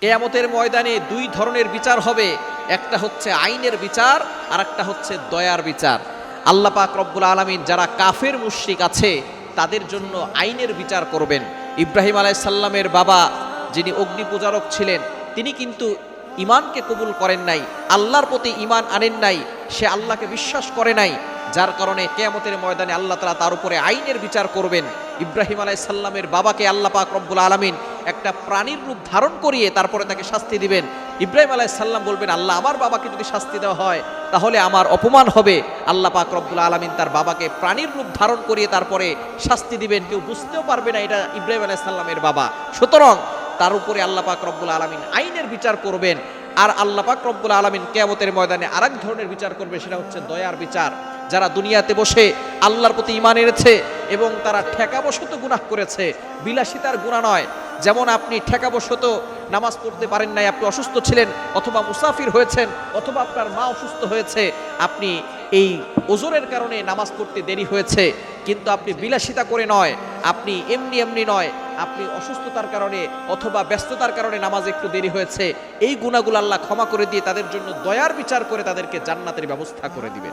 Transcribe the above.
কিয়ামতের ময়দানে দুই ধরনের বিচার হবে, একটা হচ্ছে আইনের বিচার আর একটা হচ্ছে দয়ার বিচার। আল্লাহ পাক রব্বুল আলামিন যারা কাফের মুশরিক আছে তাদের জন্য আইনের বিচার করবেন। ইব্রাহিম আলাইহিস সালামের বাবা যিনি অগ্নি পূজারক ছিলেন, তিনি কিন্তু ঈমানকে কবুল করেন নাই, আল্লাহর প্রতি ঈমান আনেন নাই, সে আল্লাহকে বিশ্বাস করে নাই, যার কারণে কিয়ামতের ময়দানে আল্লাহ তাআলা তার উপরে আইনের বিচার করবেন। ইব্রাহিম আলাইহিস সালামের বাবাকে আল্লাহ পাক রব্বুল আলামিন একটা প্রাণীর রূপ ধারণ করিয়ে তারপরে তাকে শাস্তি দিবেন। ইব্রাহিম আলাইহিস সালাম বলবেন, আল্লাহ আমার বাবাকে যদি শাস্তি দেওয়া হয় তাহলে আমার অপমান হবে। আল্লাহ পাক রব্বুল আলামিন তার বাবাকে প্রাণীর রূপ ধারণ করিয়ে তারপরে শাস্তি দিবেন, কেউ বুঝতেও পারবে না এটা ইব্রাহিম আলাইহিস সালামের বাবা। সুতরাং তার উপরে আল্লাহ পাক রব্বুল আলামিন আইনের বিচার করবেন। আর আল্লাহ পাক রব্বুল আলামিন কিয়ামতের ময়দানে আরেক ধরনের বিচার করবে, সেটা হচ্ছে দয়ার বিচার। যারা দুনিয়াতে বসে আল্লাহর প্রতি ঈমান এনেছে এবং তারা ঠেকাবশত গুনাহ করেছে, বিলাসিতার গুনাহ নয়। যেমন আপনি ঠেকাবশত নামাজ পড়তে পারেন নাই, আপনি অসুস্থ ছিলেন অথবা মুসাফির হয়েছেন অথবা আপনার মা অসুস্থ হয়েছে, আপনি এই ওজরের কারণে নামাজ পড়তে দেরি হয়েছে, কিন্তু আপনি বিলাসিতা করে নয়, আপনি এমনি এমনি নয়, আপনি অসুস্থতার কারণে অথবা ব্যস্ততার কারণে নামাজ একটু দেরি হয়েছে, এই গুনাহগুলো আল্লাহ ক্ষমা করে দিয়ে তাদের জন্য দয়ার বিচার করে তাদেরকে জান্নাতের ব্যবস্থা করে দিবেন।